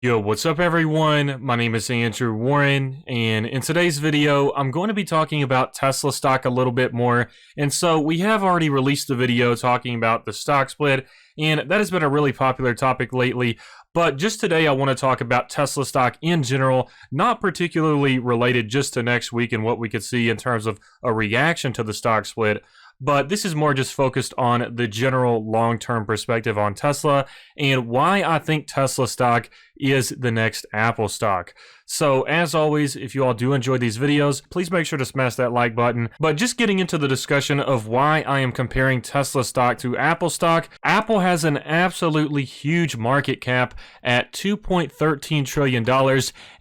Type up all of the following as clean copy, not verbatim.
Yo, what's up everyone? My name is Andrew Warren, and in today's video, I'm going to be talking about Tesla stock a little bit more. And so we have already released the video talking about the stock split, and that has been a really popular topic lately. But just today, I want to talk about Tesla stock in general, not particularly related just to next week and what we could see in terms of a reaction to the stock split. But this is more just focused on the general long-term perspective on Tesla and why I think Tesla stock is the next Apple stock. So as always, if you all do enjoy these videos, please make sure to smash that like button. But just getting into the discussion of why I am comparing Tesla stock to Apple stock, Apple has an absolutely huge market cap at $2.13 trillion,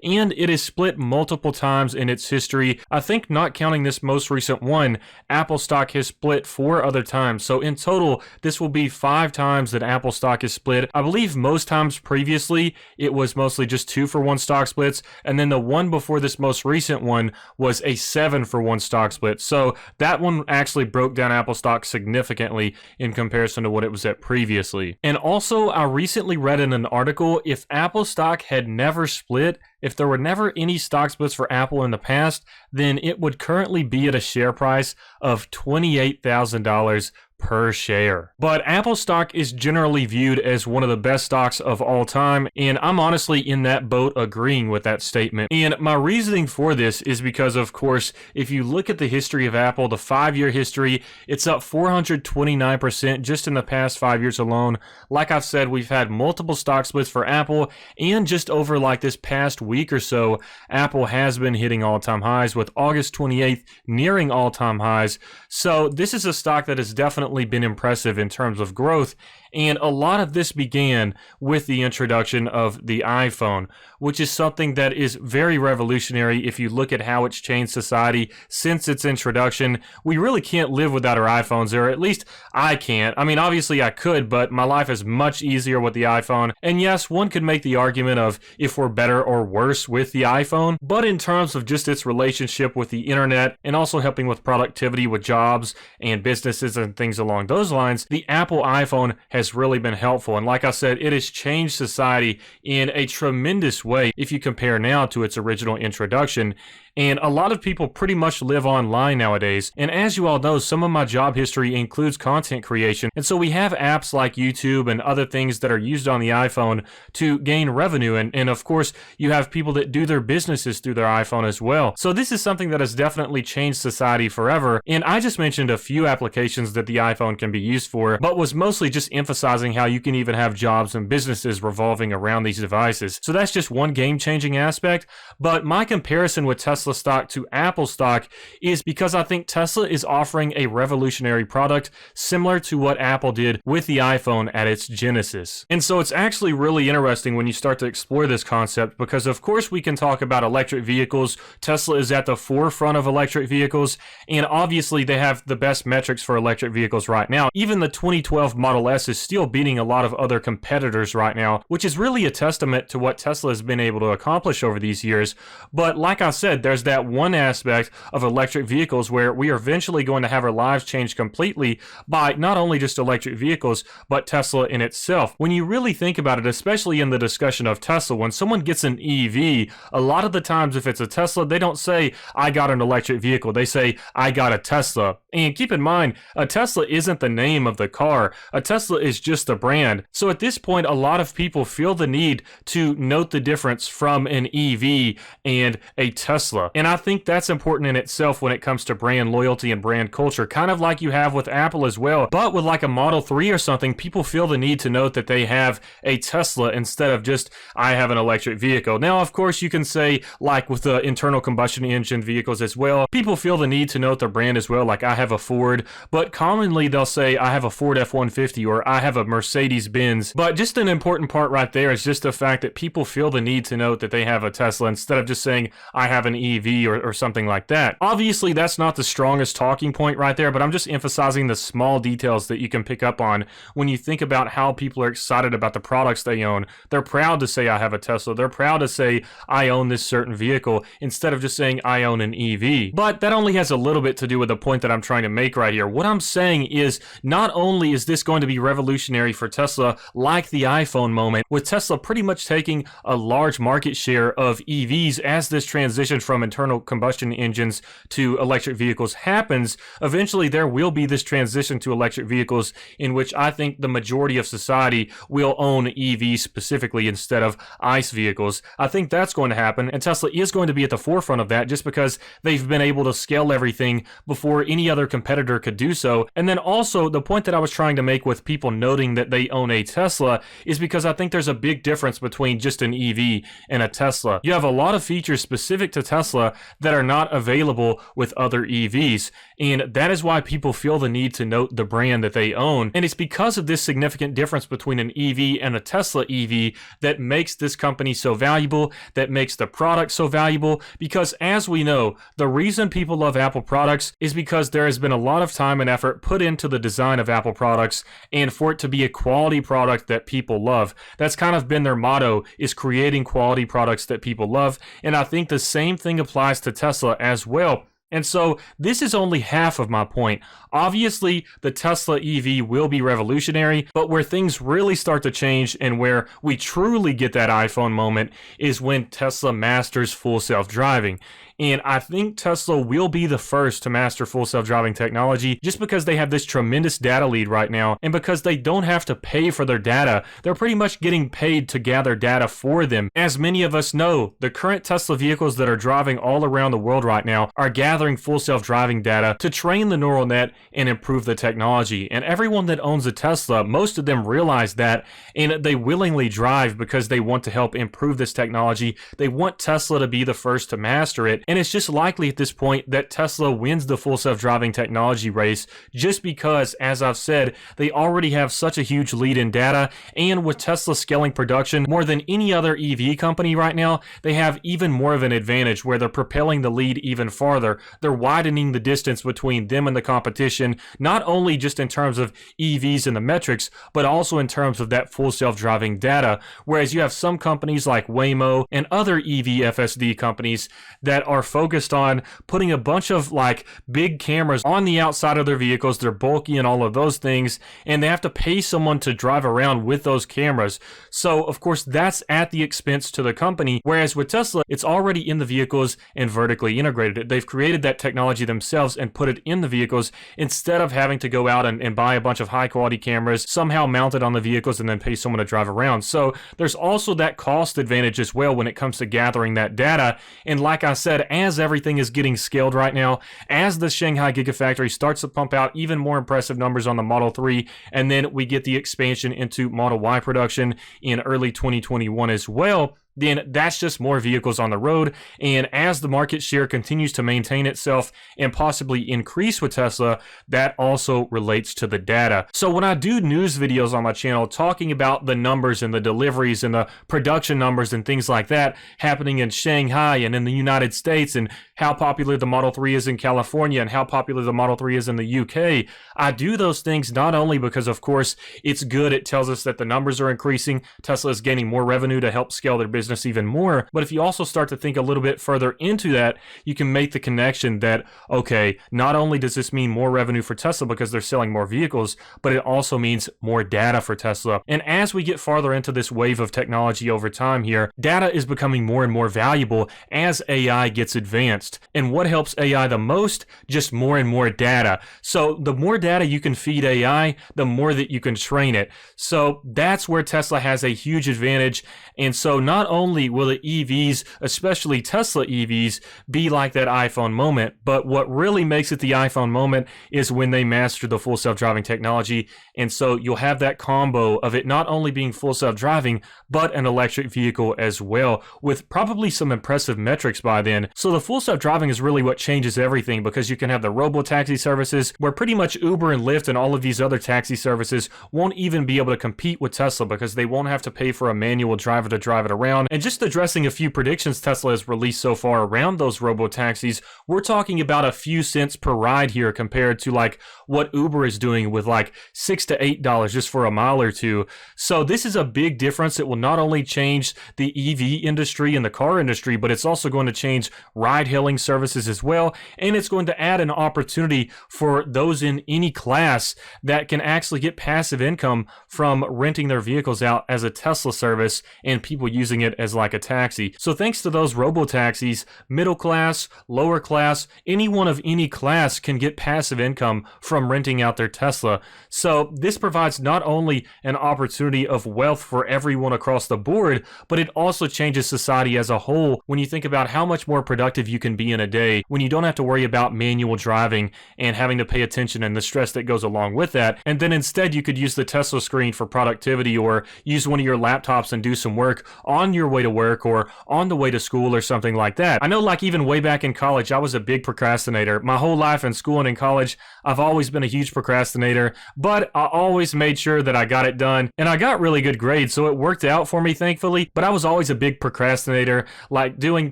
and it is split multiple times in its history. I think not counting this most recent one, Apple stock has split 4 other times. So in total, this will be 5 times that Apple stock is split. I believe most times previously, it was mostly just 2-for-1 stock splits, and then the one before this most recent one was a 7-for-1 stock split. So that one actually broke down Apple stock significantly in comparison to what it was at previously. And also, I recently read in an article, if Apple stock had never split, if there were never any stock splits for Apple in the past, then it would currently be at a share price of $28,000 per share. But Apple stock is generally viewed as one of the best stocks of all time, and I'm honestly in that boat agreeing with that statement. And my reasoning for this is because, of course, if you look at the history of Apple, the 5-year history, it's up 429% just in the past 5 years alone. Like I've said, we've had multiple stock splits for Apple, and just over like this past week or so, Apple has been hitting all-time highs, with August 28th nearing all-time highs. So this is a stock that has definitely been impressive in terms of growth, and a lot of this began with the introduction of the iPhone, which is something that is very revolutionary if you look at how it's changed society since its introduction. We really can't live without our iPhones, or at least I can't. I mean, obviously I could, but my life is much easier with the iPhone. And yes, one could make the argument of if we're better or worse with the iPhone, but in terms of just its relationship with the internet and also helping with productivity with jobs and businesses and things along those lines, the Apple iPhone has really been helpful. And like I said, it has changed society in a tremendous way if you compare now to its original introduction. And a lot of people pretty much live online nowadays. And as you all know, some of my job history includes content creation. And so we have apps like YouTube and other things that are used on the iPhone to gain revenue. And of course, you have people that do their businesses through their iPhone as well. So this is something that has definitely changed society forever. And I just mentioned a few applications that the iPhone can be used for, but was mostly just emphasizing how you can even have jobs and businesses revolving around these devices. So that's just one game-changing aspect. But my comparison with Tesla stock to Apple stock is because I think Tesla is offering a revolutionary product similar to what Apple did with the iPhone at its genesis. And so it's actually really interesting when you start to explore this concept, because of course we can talk about electric vehicles. Tesla is at the forefront of electric vehicles, and obviously they have the best metrics for electric vehicles right now. Even the 2012 Model S is still beating a lot of other competitors right now, which is really a testament to what Tesla has been able to accomplish over these years. But like I said, there's that one aspect of electric vehicles where we are eventually going to have our lives changed completely by not only just electric vehicles, but Tesla in itself. When you really think about it, especially in the discussion of Tesla, when someone gets an EV, a lot of the times if it's a Tesla, they don't say, I got an electric vehicle. They say, I got a Tesla. And keep in mind, a Tesla isn't the name of the car. A Tesla is just a brand. So at this point, a lot of people feel the need to note the difference from an EV and a Tesla. And I think that's important in itself when it comes to brand loyalty and brand culture, kind of like you have with Apple as well. But with like a Model 3 or something, people feel the need to note that they have a Tesla instead of just, I have an electric vehicle. Now, of course, you can say, like with the internal combustion engine vehicles as well, people feel the need to note their brand as well, like I have a Ford, but commonly they'll say, I have a Ford F-150 or I have a Mercedes-Benz. But just an important part right there is just the fact that people feel the need to note that they have a Tesla instead of just saying, I have an EV or something like that. Obviously, that's not the strongest talking point right there, but I'm just emphasizing the small details that you can pick up on when you think about how people are excited about the products they own. They're proud to say, I have a Tesla. They're proud to say, I own this certain vehicle, instead of just saying, I own an EV. But that only has a little bit to do with the point that I'm trying to make right here. What I'm saying is, not only is this going to be revolutionary revolutionary for Tesla, like the iPhone moment, with Tesla pretty much taking a large market share of EVs as this transition from internal combustion engines to electric vehicles happens. Eventually, there will be this transition to electric vehicles in which I think the majority of society will own EVs specifically instead of ICE vehicles. I think that's going to happen, and Tesla is going to be at the forefront of that just because they've been able to scale everything before any other competitor could do so. And then also, the point that I was trying to make with people noting that they own a Tesla is because I think there's a big difference between just an EV and a Tesla. You have a lot of features specific to Tesla that are not available with other EVs, and that is why people feel the need to note the brand that they own. And it's because of this significant difference between an EV and a Tesla EV that makes this company so valuable, that makes the product so valuable, because as we know, the reason people love Apple products is because there has been a lot of time and effort put into the design of Apple products and for it to be a quality product that people love. That's kind of been their motto, is creating quality products that people love, and I think the same thing applies to Tesla as well. And so this is only half of my point. Obviously, the Tesla EV will be revolutionary, but where things really start to change and where we truly get that iPhone moment is when Tesla masters full self-driving. And I think Tesla will be the first to master full self-driving technology just because they have this tremendous data lead right now, and because they don't have to pay for their data. They're pretty much getting paid to gather data for them. As many of us know, the current Tesla vehicles that are driving all around the world right now are gathering full self-driving data to train the neural net and improve the technology. And everyone that owns a Tesla, most of them realize that, and they willingly drive because they want to help improve this technology. They want Tesla to be the first to master it. And it's just likely at this point that Tesla wins the full self-driving technology race just because, as I've said, they already have such a huge lead in data, and with Tesla scaling production more than any other EV company right now, they have even more of an advantage where they're propelling the lead even farther. They're widening the distance between them and the competition, not only just in terms of EVs and the metrics, but also in terms of that full self-driving data, whereas you have some companies like Waymo and other EV FSD companies that are focused on putting a bunch of like big cameras on the outside of their vehicles. They're bulky and all of those things, and they have to pay someone to drive around with those cameras. So of course that's at the expense to the company, whereas with Tesla, it's already in the vehicles and vertically integrated. They've created that technology themselves and put it in the vehicles instead of having to go out and buy a bunch of high quality cameras somehow mounted on the vehicles and then pay someone to drive around. So there's also that cost advantage as well when it comes to gathering that data. And like I said, as everything is getting scaled right now, as the Shanghai Gigafactory starts to pump out even more impressive numbers on the Model 3, and then we get the expansion into Model Y production in early 2021 as well, then that's just more vehicles on the road. And as the market share continues to maintain itself and possibly increase with Tesla, that also relates to the data. So when I do news videos on my channel talking about the numbers and the deliveries and the production numbers and things like that happening in Shanghai and in the United States, and how popular the Model 3 is in California and how popular the Model 3 is in the UK, I do those things not only because, of course, it's good, it tells us that the numbers are increasing, Tesla is gaining more revenue to help scale their business even more, but if you also start to think a little bit further into that, you can make the connection that, okay, not only does this mean more revenue for Tesla because they're selling more vehicles, but it also means more data for Tesla. And as we get farther into this wave of technology over time here, data is becoming more and more valuable as AI gets advanced. And what helps AI the most? Just more and more data. So the more data you can feed AI, the more that you can train it. So that's where Tesla has a huge advantage. And so not only will the EVs, especially Tesla EVs, be like that iPhone moment, but what really makes it the iPhone moment is when they master the full self-driving technology. And so you'll have that combo of it not only being full self-driving, but an electric vehicle as well, with probably some impressive metrics by then. So the full self-driving is really what changes everything, because you can have the robo-taxi services where pretty much Uber and Lyft and all of these other taxi services won't even be able to compete with Tesla because they won't have to pay for a manual driver to drive it around. And just addressing a few predictions Tesla has released so far around those robo-taxis, we're talking about a few cents per ride here compared to like what Uber is doing with like $6 to $8 just for a mile or two. So this is a big difference. It will not only change the EV industry and the car industry, but it's also going to change ride-hailing ride-hailing services as well, and it's going to add an opportunity for those in any class that can actually get passive income from renting their vehicles out as a Tesla service and people using it as like a taxi. So thanks to those robo-taxis, middle class, lower class, anyone of any class can get passive income from renting out their Tesla. So this provides not only an opportunity of wealth for everyone across the board, but it also changes society as a whole when you think about how much more productive you can be in a day when you don't have to worry about manual driving and having to pay attention and the stress that goes along with that. And then instead you could use the Tesla screen for productivity, or use one of your laptops and do some work on your way to work or on the way to school or something like that. I know, like, even way back in college, I was a big procrastinator. My whole life in school and in college, I've always been a huge procrastinator, but I always made sure that I got it done, and I got really good grades, so it worked out for me, thankfully. But I was always a big procrastinator, like doing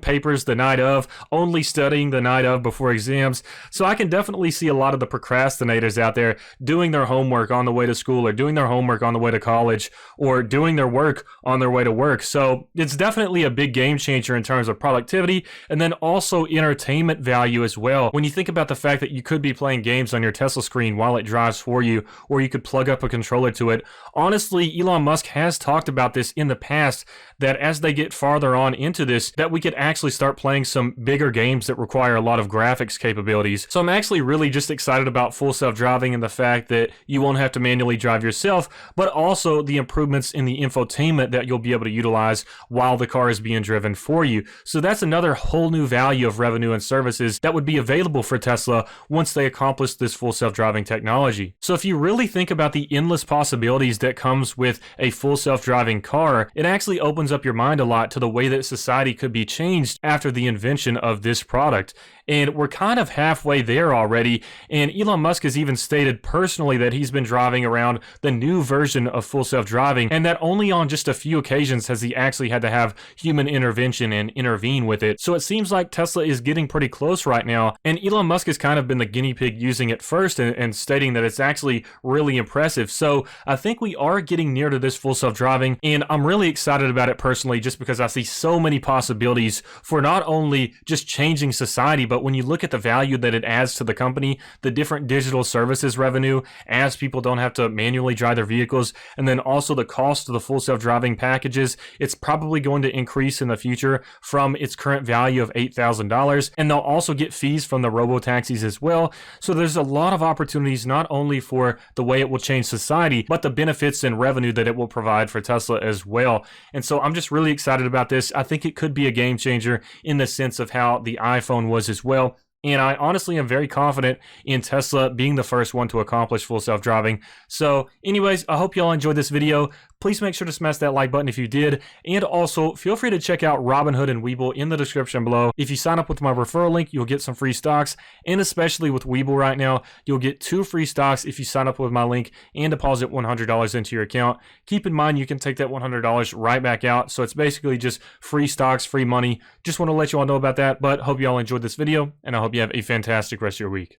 papers the night of, only studying the night of before exams. So I can definitely see a lot of the procrastinators out there doing their homework on the way to school, or doing their homework on the way to college, or doing their work on their way to work. So it's definitely a big game changer in terms of productivity, and then also entertainment value as well. When you think about the fact that you could be playing games on your Tesla screen while it drives for you, or you could plug up a controller to it. Honestly, Elon Musk has talked about this in the past, that as they get farther on into this, that we could actually start playing some bigger games that require a lot of graphics capabilities. So I'm actually really just excited about full self-driving, and the fact that you won't have to manually drive yourself, but also the improvements in the infotainment that you'll be able to utilize while the car is being driven for you. So that's another whole new value of revenue and services that would be available for Tesla once they accomplish this full self-driving technology. So if you really think about the endless possibilities that comes with a full self-driving car, it actually opens up your mind a lot to the way that society could be changed after the invention of this product. And we're kind of halfway there already, and Elon Musk has even stated personally that he's been driving around the new version of full self-driving, and that only on just a few occasions has he actually had to have human intervention and intervene with it. So it seems like Tesla is getting pretty close right now, and Elon Musk has kind of been the guinea pig using it first, and stating that it's actually really impressive. So I think we are getting near to this full self-driving, and I'm really excited about it personally, just because I see so many possibilities for not only just changing society, but when you look at the value that it adds to the company, the different digital services revenue, as people don't have to manually drive their vehicles, and then also the cost of the full self-driving packages, it's probably going to increase in the future from its current value of $8,000, and they'll also get fees from the robo-taxis as well. So there's a lot of opportunities, not only for the way it will change society, but the benefits and revenue that it will provide for Tesla as well. And so I'm just really excited about this. I think it could be a game changer in the sense of how the iPhone was as well. And I honestly am very confident in Tesla being the first one to accomplish full self-driving. So anyways, I hope y'all enjoyed this video. Please make sure to smash that like button if you did. And also, feel free to check out Robinhood and Webull in the description below. If you sign up with my referral link, you'll get some free stocks. And especially with Webull right now, you'll get 2 free stocks if you sign up with my link and deposit $100 into your account. Keep in mind, you can take that $100 right back out. So it's basically just free stocks, free money. Just want to let you all know about that. But hope you all enjoyed this video, and I hope you have a fantastic rest of your week.